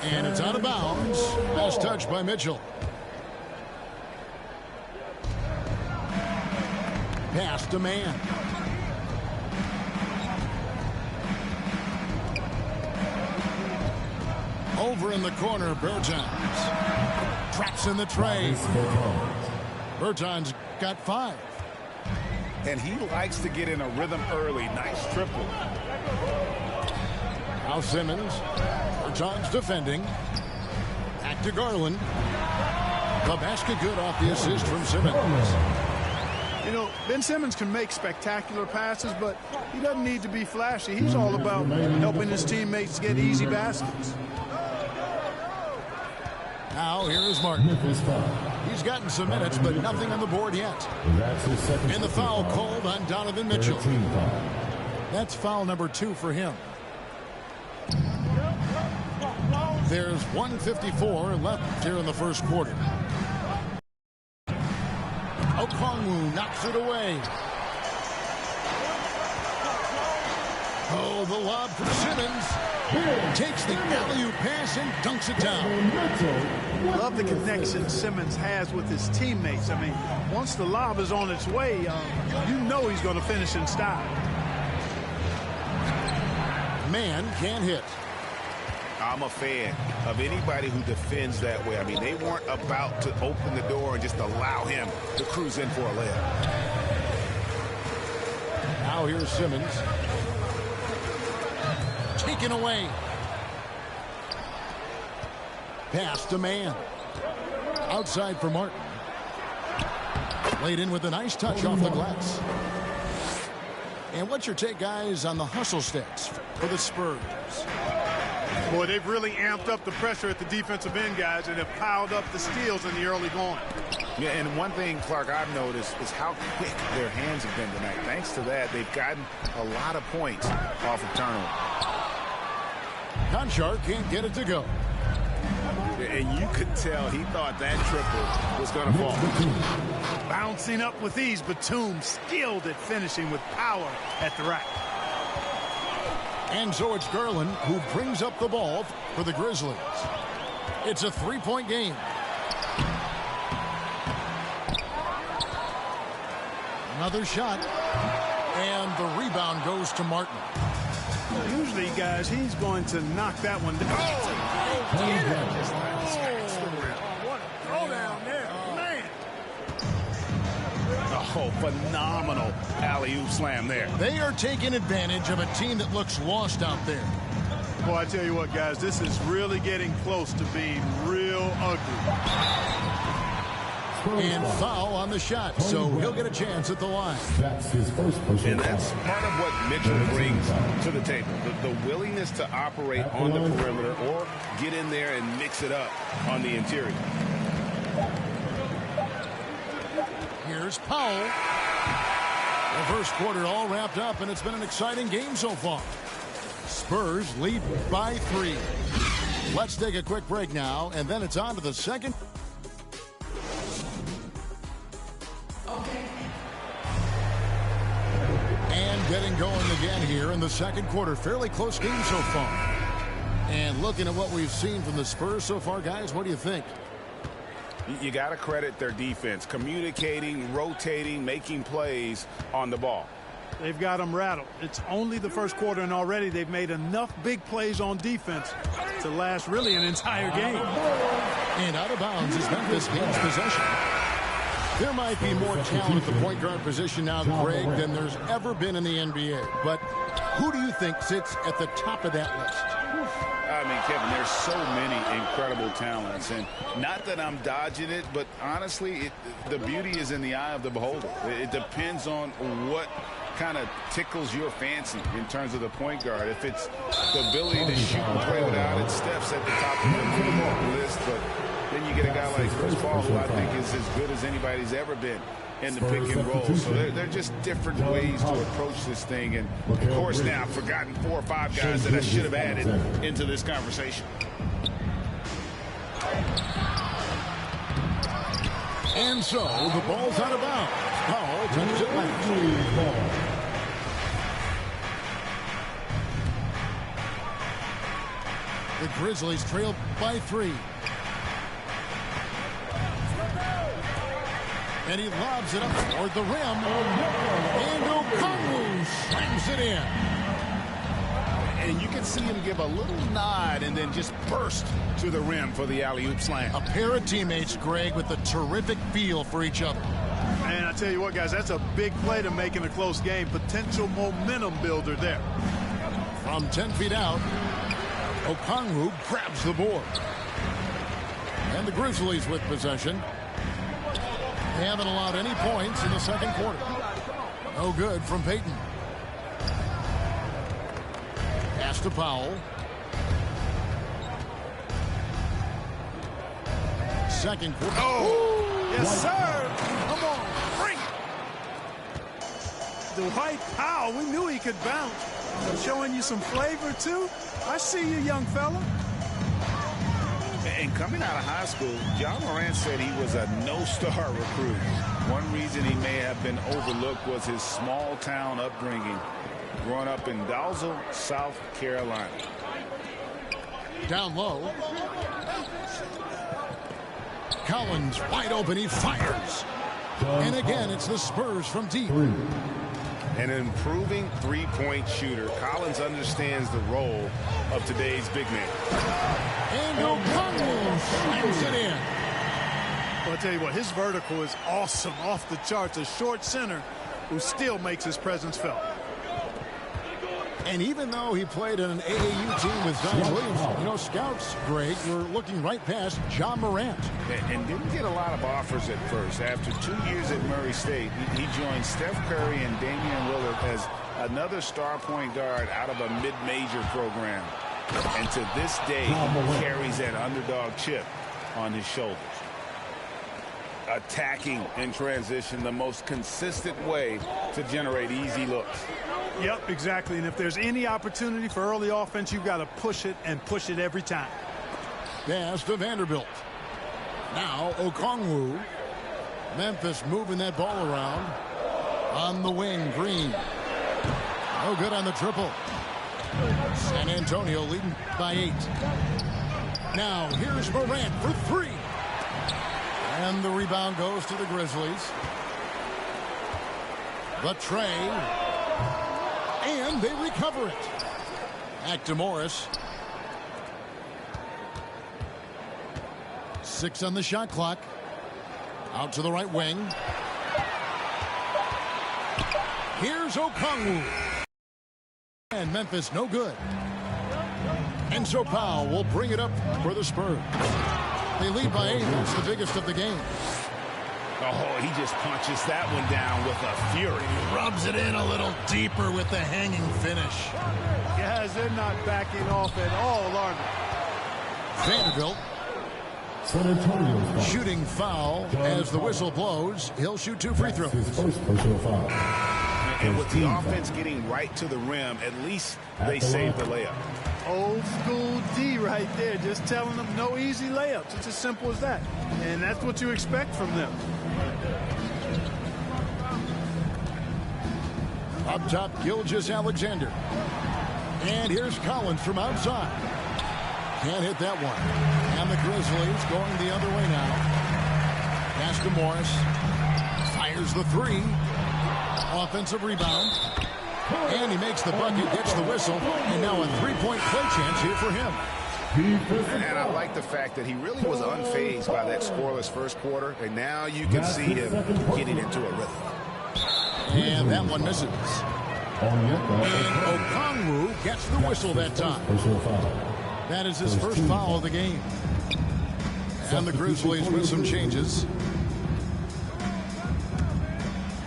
And it's out of bounds. Nice touch by Mitchell. Pass to man. Over in the corner, Bertans. Traps in the tray. Bertans got 5. And he likes to get in a rhythm early. Nice triple. Now Simmons. Bertans defending. Back to Garland. The basket good off the assist from Simmons. You know, Ben Simmons can make spectacular passes, but he doesn't need to be flashy. He's all about helping his teammates get easy baskets. Now here is Martin. He's gotten some minutes, but nothing on the board yet. And the foul called on Donovan Mitchell. That's foul number 2 for him. There's 1:54 left here in the first quarter. Okongwu knocks it away. Oh, the lob for Simmons. Takes the alley-oop pass and dunks it down. Love the connection Simmons has with his teammates. I mean, once the lob is on its way, you know he's going to finish in style. Man can't hit. I'm a fan of anybody who defends that way. I mean, they weren't about to open the door and just allow him to cruise in for a layup. Now here's Simmons. Taken away. Pass to man. Outside for Martin. Laid in with a nice touch off the glass. And what's your take, guys, on the hustle stats for the Spurs? Boy, they've really amped up the pressure at the defensive end, guys, and have piled up the steals in the early going. Yeah, and one thing, Clark, I've noticed is how quick their hands have been tonight. Thanks to that, they've gotten a lot of points off of turnover. Konchar can't get it to go. And you could tell he thought that triple was going to fall. Bouncing up with ease, Batum skilled at finishing with power at the rack. And so it's Garland who brings up the ball for the Grizzlies. It's a 3-point game. Another shot. And the rebound goes to Martin. Usually, guys, he's going to knock that one down. What a throwdown there, man. Oh, phenomenal alley-oop slam there. They are taking advantage of a team that looks lost out there. Well, I tell you what, guys, this is really getting close to being real ugly. And foul on the shot, so he'll get a chance at the line. That's his first personal And that's foul. part of what Mitchell brings to the table. The willingness to operate on the perimeter or get in there and mix it up on the interior. Here's Powell. The first quarter all wrapped up, and it's been an exciting game so far. Spurs lead by 3. Let's take a quick break now, and then it's on to the second. And getting going again here in the second quarter. Fairly close game so far. And looking at what we've seen from the Spurs so far, guys, what do you think? You got to credit their defense, communicating, rotating, making plays on the ball. They've got them rattled. It's only the first quarter, and already they've made enough big plays on defense to last really an entire game. And out of bounds is Memphis gains possession. There might be more talent at the point guard position now, Greg, than there's ever been in the NBA. But who do you think sits at the top of that list? I mean, Kevin, there's so many incredible talents. And not that I'm dodging it, but honestly, the beauty is in the eye of the beholder. It depends on what kind of tickles your fancy in terms of the point guard. If it's the ability to shoot and play without it, Steph's at the top of the list. But then you get a guy like Chris Paul, who I think is as good as anybody's ever been in the pick and roll. So they're just different ways to approach this thing. And, of course, now I've forgotten 4 or 5 guys that I should have added into this conversation. And so the ball's out of bounds. Powell touches it last. The Grizzlies trail up by 3. And he lobs it up toward the rim. And Okongwu slams it in. And you can see him give a little nod and then just burst to the rim for the alley-oop slam. A pair of teammates, Greg, with a terrific feel for each other. And I tell you what, guys, that's a big play to make in a close game. Potential momentum builder there. From 10 feet out, Okongwu grabs the board. And the Grizzlies with possession. They haven't allowed any points in the second quarter. No good from Payton. Pass to Powell. Second quarter. Oh! Yes, sir! Come on, bring it! Dwight Powell, we knew he could bounce. Showing you some flavor, too. I see you, young fella. And coming out of high school, Ja Morant said he was a no-star recruit. One reason he may have been overlooked was his small-town upbringing, growing up in Dalzell, South Carolina. Down low. Collins wide open. He fires. And again, it's the Spurs from deep. An improving three-point shooter, Collins understands the role of today's big man. And Okongwu slams it in. Well, I'll tell you what, his vertical is awesome, off the charts. A short center who still makes his presence felt. And even though he played in an AAU team with Zion Williams, scouts, Greg, were looking right past Ja Morant. And didn't get a lot of offers at first. After 2 years at Murray State, he joined Steph Curry and Damian Lillard as another star point guard out of a mid-major program. And to this day, he carries that underdog chip on his shoulders. Attacking in transition, the most consistent way to generate easy looks. Yep, exactly. And if there's any opportunity for early offense, you've got to push it and push it every time. Pass to Vanderbilt. Now Okongwu. Memphis moving that ball around. On the wing, Green. No good on the triple. San Antonio leading by 8. Now here's Morant for 3. And the rebound goes to the Grizzlies. The tray. And they recover it. Back to Morris. 6 on the shot clock. Out to the right wing. Here's Okongwu. And Memphis no good. And so Powell will bring it up for the Spurs. They lead by 8. That's the biggest of the game. Oh, he just punches that one down with a fury. Rubs it in a little deeper with the hanging finish. Guys, they're not backing off at all, are they? Vanderbilt. Shooting foul as the whistle blows. He'll shoot 2 free throws. First personal foul. And with the offense getting right to the rim, at least they saved the layup. Old school D right there, just telling them no easy layups. It's as simple as that. And that's what you expect from them. Up top, Gilgeous-Alexander. And here's Collins from outside. Can't hit that one. And the Grizzlies going the other way now. Pass to Morris. Fires the 3. Offensive rebound. And he makes the bucket, gets the whistle, and now a 3-point play chance here for him. And I like the fact that he really was unfazed by that scoreless first quarter, and now you can see him getting into a rhythm. And that one misses. And Okongwu gets the whistle that time. That is his first foul of the game. And the Grizzlies with some changes.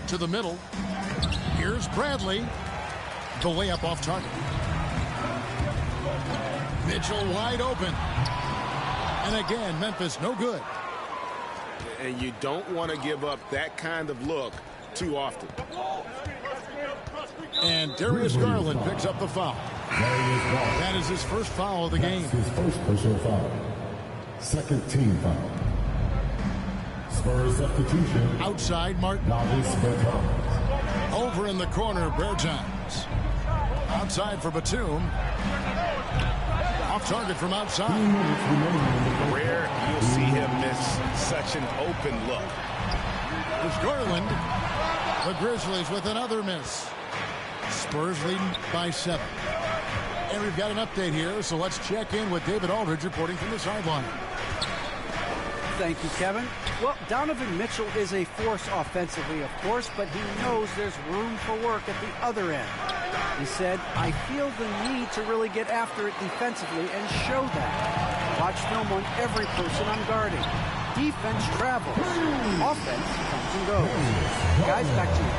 To the middle. Here's Bradley. The layup off target. Mitchell wide open. And again, Memphis no good. And you don't want to give up that kind of look too often. And Darius Garland picks up the foul. That is his first foul of the game. His first personal foul. Second team foul. Spurs substitution. Outside, Martin. Novice Bertans. Over in the corner, Bertans. Outside for Batum. Off target from outside. Rare you'll see him miss such an open look. There's Garland. The Grizzlies with another miss. Spurs leading by 7. And we've got an update here, so let's check in with David Aldridge reporting from the sideline. Thank you, Kevin. Well, Donovan Mitchell is a force offensively, of course, but he knows there's room for work at the other end. He said, I feel the need to really get after it defensively and show that. Watch film on every person I'm guarding. Defense travels. Offense comes and goes. Guys, back to you.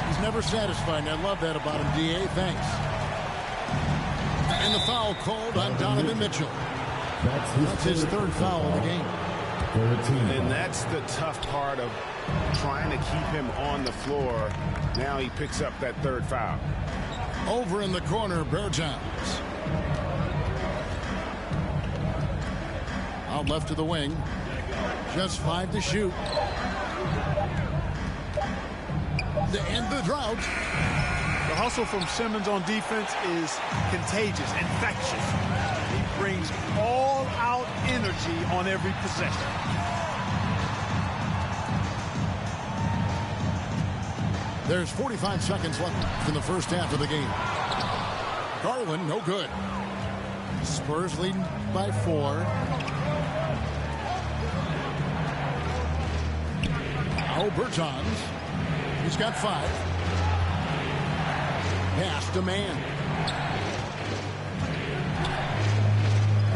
He's never satisfied, and I love that about him, D.A. Thanks. And the foul called on Donovan Mitchell. That's his third foul of the game. And that's the tough part of trying to keep him on the floor. Now he picks up that third foul. Over in the corner, Bertans. Out left to the wing. Just 5 to shoot. To end the drought. The hustle from Simmons on defense is contagious, infectious. He brings all-out energy on every possession. There's 45 seconds left in the first half of the game. Garland, no good. Spurs leading by 4. Now Bertans. He's got 5. Pass to man.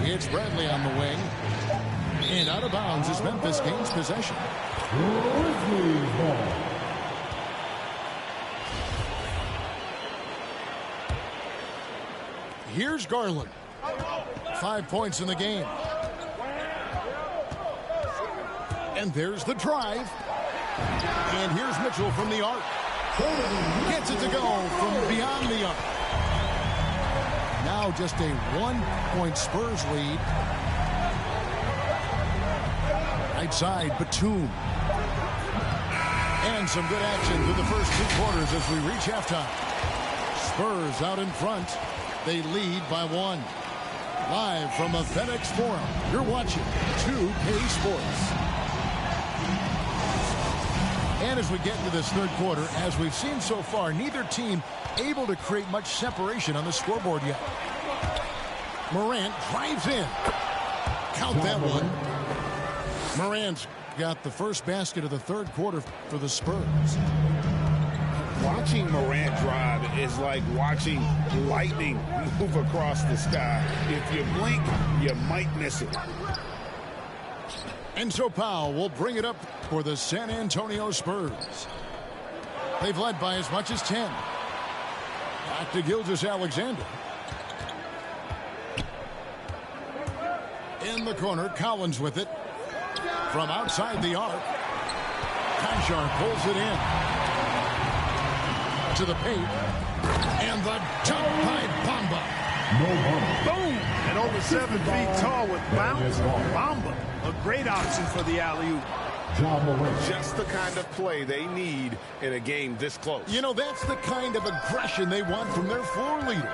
It's Bradley on the wing. And out of bounds as Memphis gains possession. Here's Garland. 5 points in the game. And there's the drive. And here's Mitchell from the arc. Gets it to go from beyond the arc. Now just a 1-point Spurs lead. Right side, Batum. And some good action through the first 2 quarters as we reach halftime. Spurs out in front. They lead by 1. Live from a FedEx Forum, you're watching 2K Sports. And as we get into this third quarter, as we've seen so far, neither team able to create much separation on the scoreboard yet. Morant drives in. Count that one. Morant's got the first basket of the third quarter for the Spurs. Watching Morant drive is like watching lightning move across the sky. If you blink, you might miss it. And so Powell will bring it up for the San Antonio Spurs. They've led by as much as 10. Back to Gilgeous-Alexander. In the corner, Collins with it. From outside the arc, Conchar pulls it in. To the paint. And the jump by Bamba. Boom! And over 7 feet tall with bounce. Bamba, a great option for the alley-oop. Just the kind of play they need in a game this close. You know, that's the kind of aggression they want from their floor leader.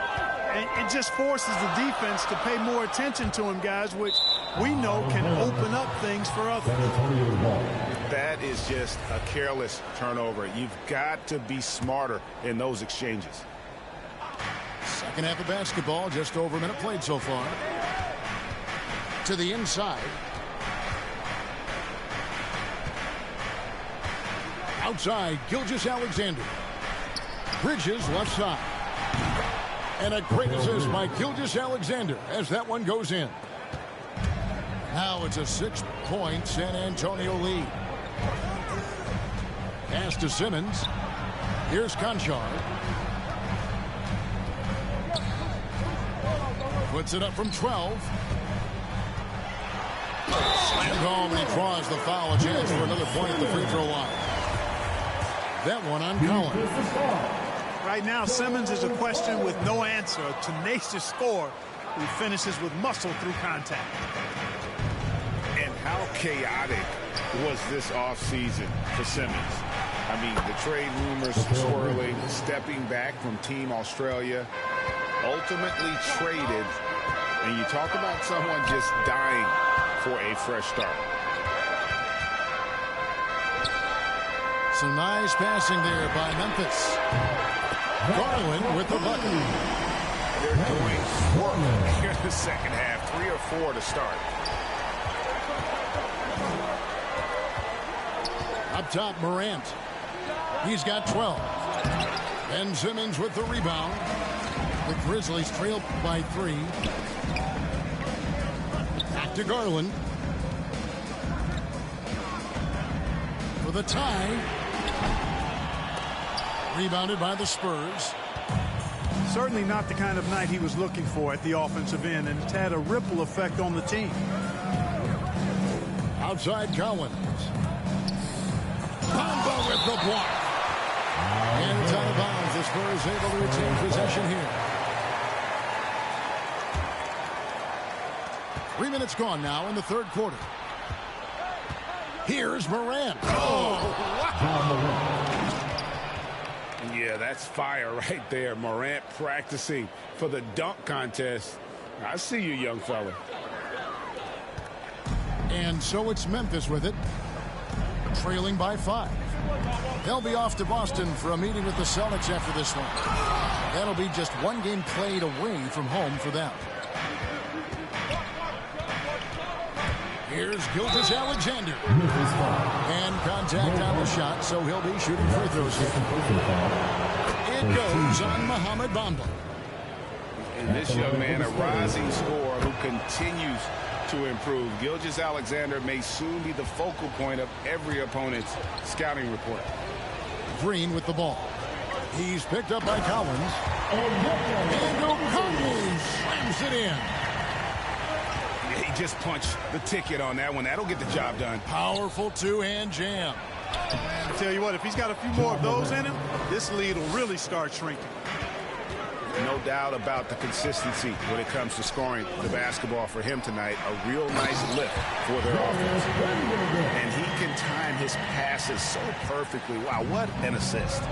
And it just forces the defense to pay more attention to him, guys, which we know can open up things for others. That is just a careless turnover. You've got to be smarter in those exchanges. Second half of basketball, just over a minute played so far. To the inside. Outside, Gilgeous-Alexander. Bridges left side. And a great assist by Gilgeous-Alexander as that one goes in. Now it's a 6-point San Antonio lead. Pass to Simmons. Here's Conchar. Puts it up from 12. Slammed home, and he draws the foul. A chance for another point at the free throw line. That one on Collins. Right now, Simmons is a question with no answer. A tenacious scorer who finishes with muscle through contact. And how chaotic was this offseason for Simmons? I mean, the trade rumors swirling, stepping back from Team Australia, ultimately traded And you talk about someone just dying for a fresh start. Some nice passing there by Memphis. Garland with the button. They're doing work here in the second half. 3 or 4 to start. Up top, Morant. He's got 12. Ben Simmons with the rebound. The Grizzlies trail by 3. Back to Garland. For the tie. Rebounded by the Spurs. Certainly not the kind of night he was looking for at the offensive end, and it's had a ripple effect on the team. Outside Collins. Combo with the block. And it's out of bounds. The Spurs able to retain possession here. 3 minutes gone now in the third quarter. Here's Morant. Yeah, that's fire right there. Morant practicing for the dunk contest. I see you, young fella. And so it's Memphis with it, trailing by 5. They'll be off to Boston for a meeting with the Celtics after this one. That'll be just one game played away from home for them. Here's Gilgeous Alexander. And contact on the shot, so he'll be shooting free throws here. It goes on Mohamed Bamba. And this young man, a rising scorer who continues to improve. Gilgeous Alexander may soon be the focal point of every opponent's scouting report. Green with the ball. He's picked up by Collins. And O'Connell slams it in. He just punched the ticket on that one. That'll get the job done. Powerful two-hand jam. I tell you what, if he's got a few more of those in him, this lead will really start shrinking. No doubt about the consistency when it comes to scoring the basketball for him tonight. A real nice lift for their offense. And he can time his passes so perfectly. Wow, what an assist.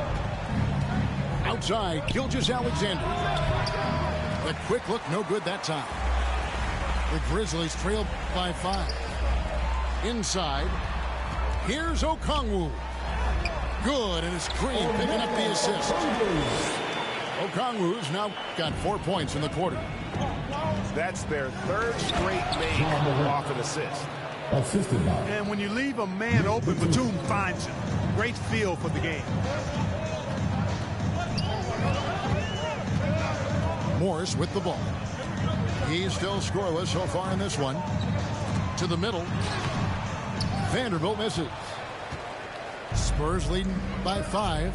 Outside, Gilgeous Alexander. The quick look, no good that time. The Grizzlies trail by 5. Inside, here's Okongwu. Good, and it's Green picking up the assist. Okongwu's now got 4 points in the quarter. That's their third straight make off an assist. And when you leave a man open, Batum finds him. Great feel for the game. Morris with the ball. He's still scoreless so far in this one. To the middle. Vanderbilt misses. Spurs leading by 5.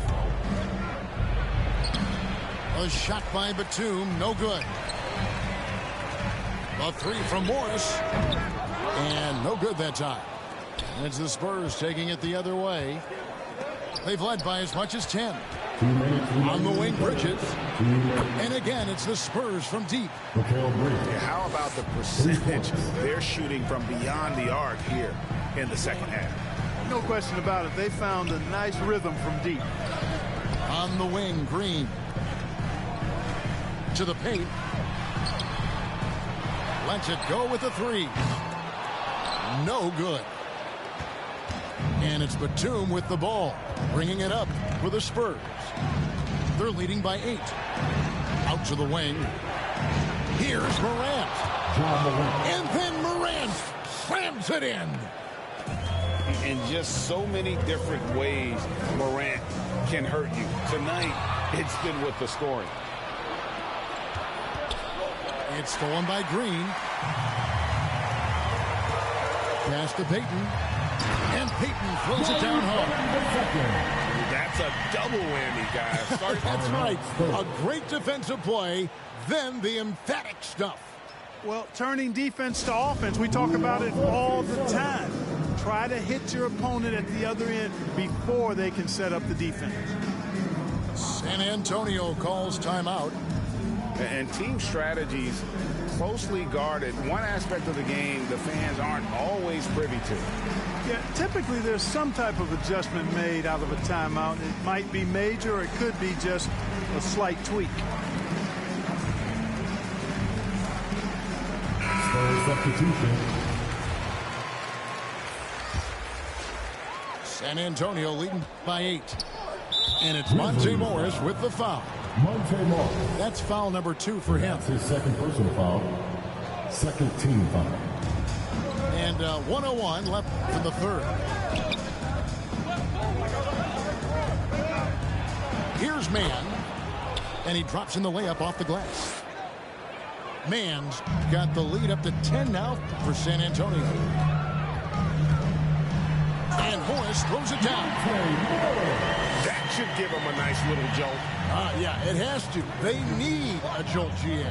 A shot by Batum, no good. A 3 from Morris. And no good that time. And it's the Spurs taking it the other way. They've led by as much as 10. On the wing, Bridges. And again, it's the Spurs from deep. Yeah, how about the percentage they're shooting from beyond the arc here in the second half? No question about it. They found a nice rhythm from deep. On the wing, Green. To the paint. Lets it go with a 3. No good. And it's Batum with the ball, bringing it up for the Spurs. They're leading by 8. Out to the wing. Here's Morant. And then Morant slams it in. In just so many different ways, Morant can hurt you. Tonight, it's been with the scoring. It's stolen by Green. Pass to Payton. And Payton throws it down home. That's a double whammy, guys. That's right. A great defensive play, then the emphatic stuff. Well, turning defense to offense, we talk about it all the time. Try to hit your opponent at the other end before they can set up the defense. San Antonio calls timeout. And team strategies closely guarded. One aspect of the game the fans aren't always privy to. Yeah, typically there's some type of adjustment made out of a timeout. It might be major, or it could be just a slight tweak. substitution. San Antonio leading by 8. And it's Monte Morris with the foul. Monte Morris. That's foul number 2 for him. That's his second personal foul. Second team foul. And 1:01 left for the third. Here's Mann. And he drops in the layup off the glass. Mann's got the lead up to 10 now for San Antonio. And Morris throws it down. That should give them a nice little jolt. Yeah, it has to. They need a jolt, GA.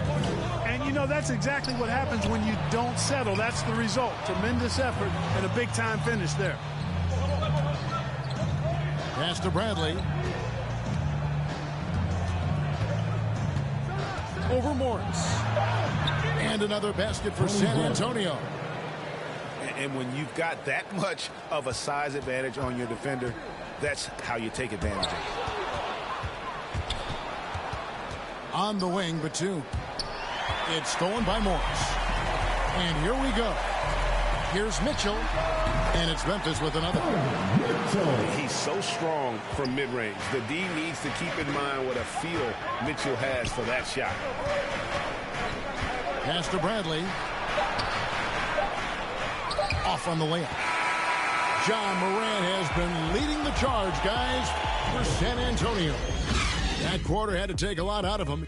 And, you know, that's exactly what happens when you don't settle. That's the result. Tremendous effort and a big-time finish there. Pass to Bradley. Over Morris. And another basket for San Antonio. And when you've got that much of a size advantage on your defender, that's how you take advantage of it. On the wing, Batum. It's stolen by Morris. And here we go. Here's Mitchell. And it's Memphis with another. He's so strong from mid-range. The D needs to keep in mind what a feel Mitchell has for that shot. Pass to Bradley. Off on the layup. John Moran has been leading the charge, guys, for San Antonio. That quarter had to take a lot out of him.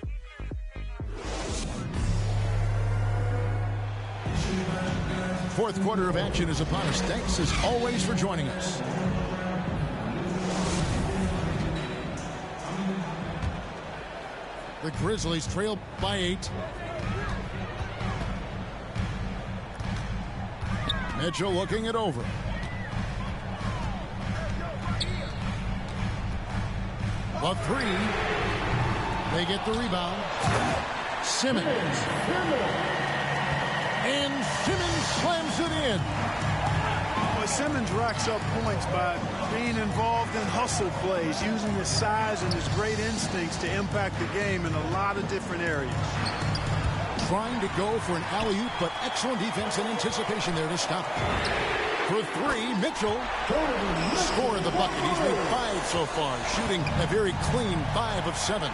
Fourth quarter of action is upon us. Thanks, as always, for joining us. The Grizzlies trail by 8. Mitchell looking it over. The 3. They get the rebound. Simmons. And Simmons slams it in. Well, Simmons racks up points by being involved in hustle plays, using his size and his great instincts to impact the game in a lot of different areas. Trying to go for an alley-oop, but excellent defense and anticipation there to stop it. For 3, Mitchell scored the bucket. He's made 5 so far, shooting a very clean 5 of 7.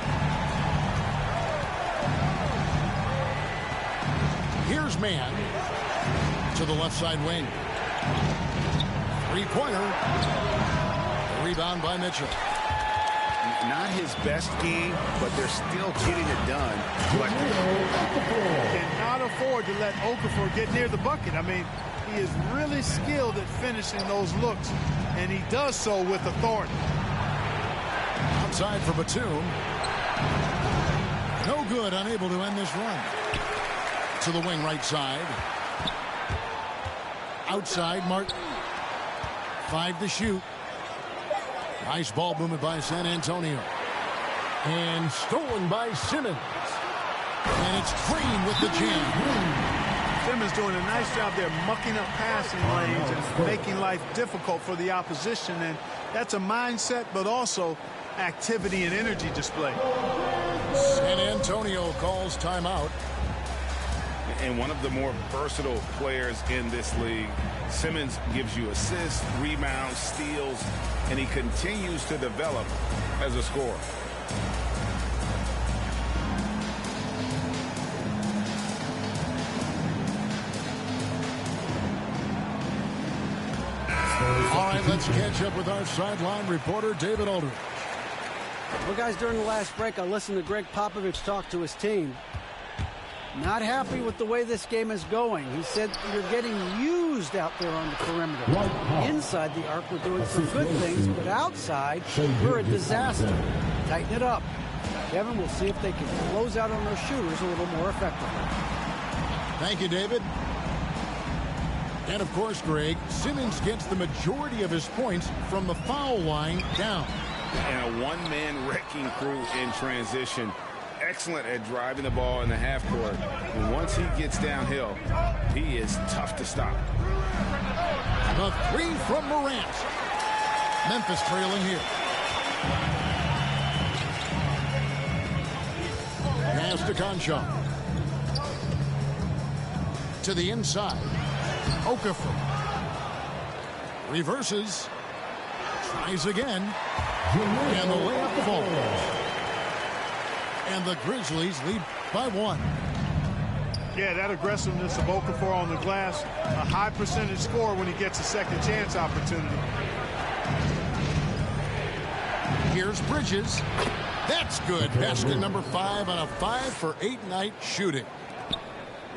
Here's Mann to the left side wing. 3-pointer. Rebound by Mitchell. Not his best game, but they're still getting it done. Cannot afford to let Okafor get near the bucket. I mean, he is really skilled at finishing those looks, and he does so with authority. Outside for Batum. No good, unable to end this run. To the wing right side. Outside, Martin. 5 to shoot. Nice ball movement by San Antonio. And stolen by Simmons. And it's Green with the jam. Simmons doing a nice job there, mucking up passing lanes and making life difficult for the opposition. And that's a mindset, but also activity and energy display. San Antonio calls timeout. And one of the more versatile players in this league. Simmons gives you assists, rebounds, steals, and he continues to develop as a scorer. All right, let's catch up with our sideline reporter, David Aldridge. Well, guys, during the last break, I listened to Greg Popovich talk to his team. Not happy with the way this game is going. He said you're getting used out there on the perimeter. Inside the arc, we're doing some good things, but outside, we're a disaster. Tighten it up. Kevin, we'll see if they can close out on their shooters a little more effectively. Thank you, David. And, of course, Greg, Simmons gets the majority of his points from the foul line down. And a one-man wrecking crew in transition. Excellent at driving the ball in the half court. And once he gets downhill, he is tough to stop. The 3 from Morant. Memphis trailing here. Pass to Conchar. To the inside. Okafor. Reverses. Tries again. And the layup falls. And the Grizzlies lead by 1. Yeah, that aggressiveness of Okafor on the glass, a high percentage score when he gets a second chance opportunity. Here's Bridges. That's good. Basket number 5 on a 5 for 8 night shooting.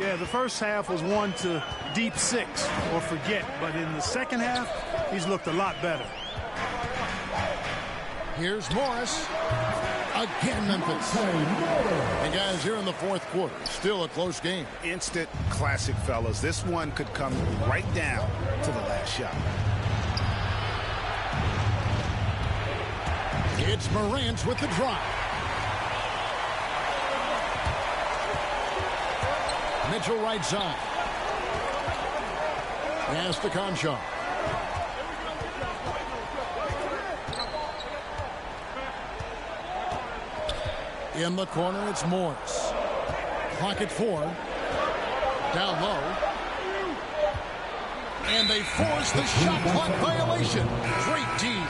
Yeah, the first half was 1 to deep 6 or forget, but in the second half, he's looked a lot better. Here's Morris. Again, Memphis. And guys, here in the fourth quarter, still a close game. Instant classic, fellas. This one could come right down to the last shot. It's Morant with the drive. Mitchell right side. Pass to Conchar. In the corner, it's Morris. Clock at 4. Down low. And they force the shot clock violation. Great D.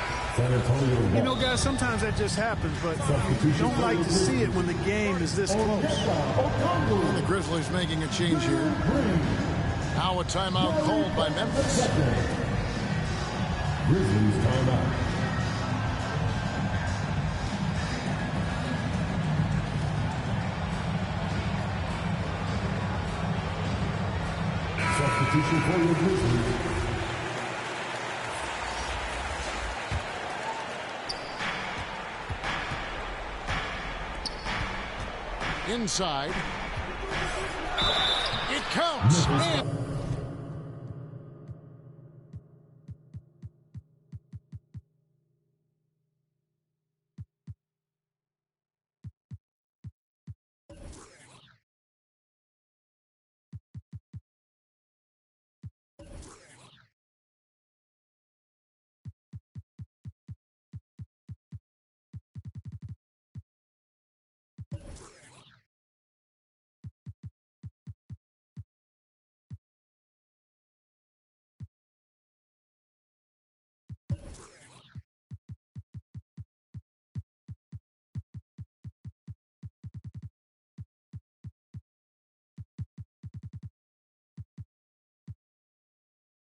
You know, guys, sometimes that just happens, but you don't like to see it when the game is this close. And the Grizzlies making a change here. Now a timeout called by Memphis. Grizzlies timeout. Substitution for your Grizzlies. Inside. It counts.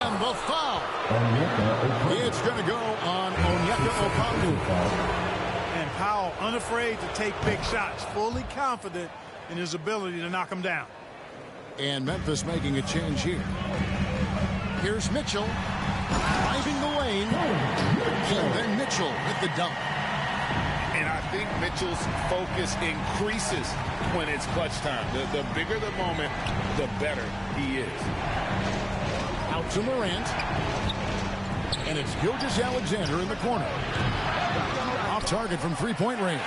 And the foul. It's going to go on Onyeka Okongwu. And Powell unafraid to take big shots, fully confident in his ability to knock them down. And Memphis making a change here. Here's Mitchell. Driving the lane. And then Mitchell with the dunk. And I think Mitchell's focus increases when it's clutch time. The bigger the moment, the better he is. Out to Morant. And it's Gilgeous-Alexander in the corner. Off target from three-point range.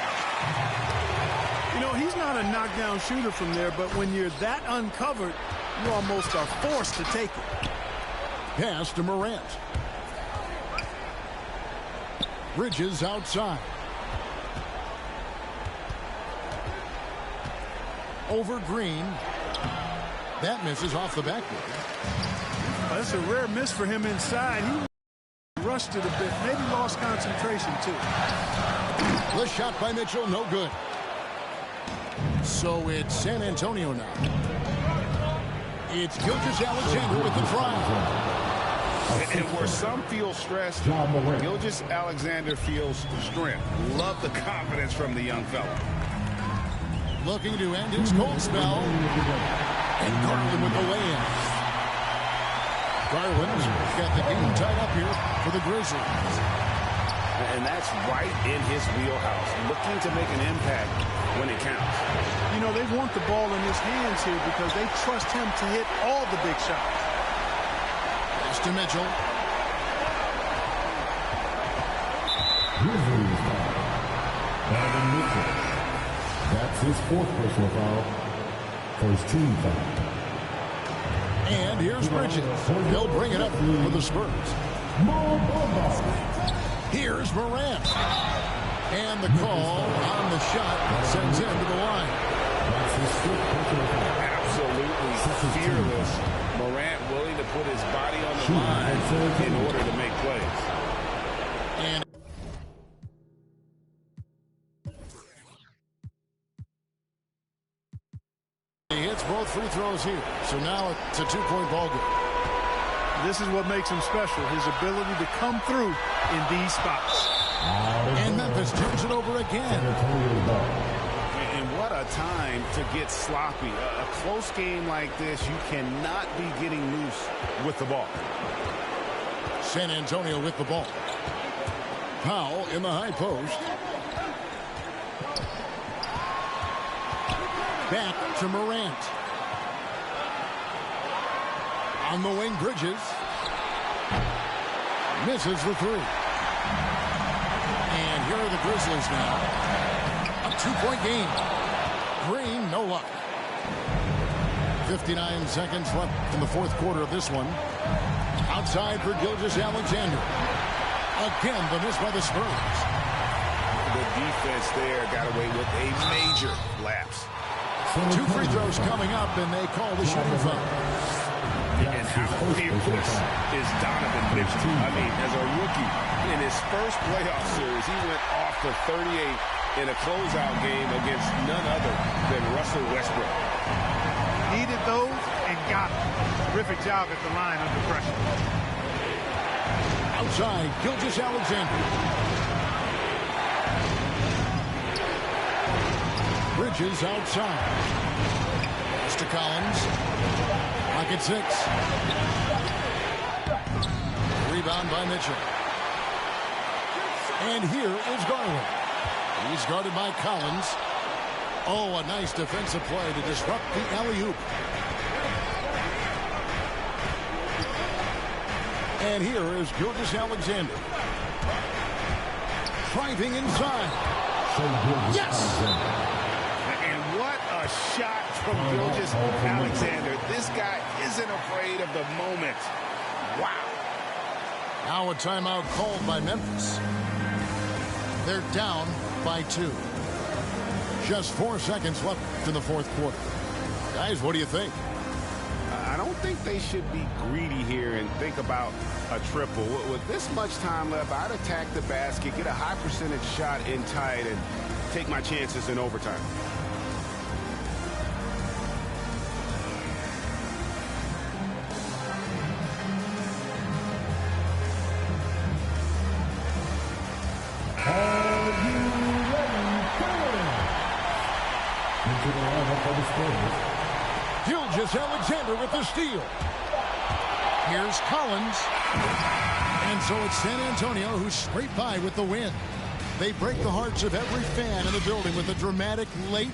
You know, he's not a knockdown shooter from there, but when you're that uncovered, you almost are forced to take it. Pass to Morant. Bridges outside. Over Green. That misses off the backboard. That's a rare miss for him inside. He rushed it a bit, maybe lost concentration too. The shot by Mitchell, no good. So it's San Antonio now. It's Gilgeous-Alexander with the drive. And where some feel stressed, Gilgeous-Alexander feels strength. Love the confidence from the young fella. Looking to end his cold spell. And Garland with the lay-in. Garland's got the game tied up here for the Grizzlies. And that's right in his wheelhouse, looking to make an impact when it counts. You know, they want the ball in his hands here because they trust him to hit all the big shots. Pass to Mitchell. Grizzlies foul. Donovan Mitchell. That's his fourth personal foul. First team foul. And here's Bridges. They'll bring it up for the Spurs. Here's Morant. And the call on the shot sends him to the line. Absolutely fearless. Morant willing to put his body on the line in order to make plays. And he hits both free throws here. So now it's a two-point ball game. This is what makes him special, his ability to come through in these spots. And Memphis turns it over again. And what a time to get sloppy. A close game like this, you cannot be getting loose with the ball. San Antonio with the ball. Powell in the high post. Back to Morant. On the wing, Bridges. Misses the three. And here are the Grizzlies now. A two-point game. Green, no luck. 59 seconds left in the fourth quarter of this one. Outside for Gilgeous-Alexander. Again, the miss by the Spurs. The defense there got away with a major lapse. Two free throws coming up, and they call the shooting foul. And how fearless is Donovan Mitchell? I mean, as a rookie, in his first playoff series, he went off for 38 in a closeout game against none other than Russell Westbrook. Needed those and got them. Terrific job at the line under pressure. Outside, Gilgeous-Alexander. Bridges outside. Pass to Collins. Pocket 6. Rebound by Mitchell. And here is Garland. He's guarded by Collins. Oh, a nice defensive play to disrupt the alley-oop. And here is Gilgeous-Alexander. Driving inside. Yes! And what a shot from Gilgeous-Alexander. This guy isn't afraid of the moment. Wow. Now a timeout called by Memphis. They're down by 2. Just 4 seconds left in the fourth quarter. Guys, what do you think? I don't think they should be greedy here and think about a triple. With this much time left, I'd attack the basket, get a high percentage shot in tight, and take my chances in overtime. Gilgeous-Alexander with the steal. Here's Collins. And so it's San Antonio who scraped by with the win. They break the hearts of every fan in the building with a dramatic late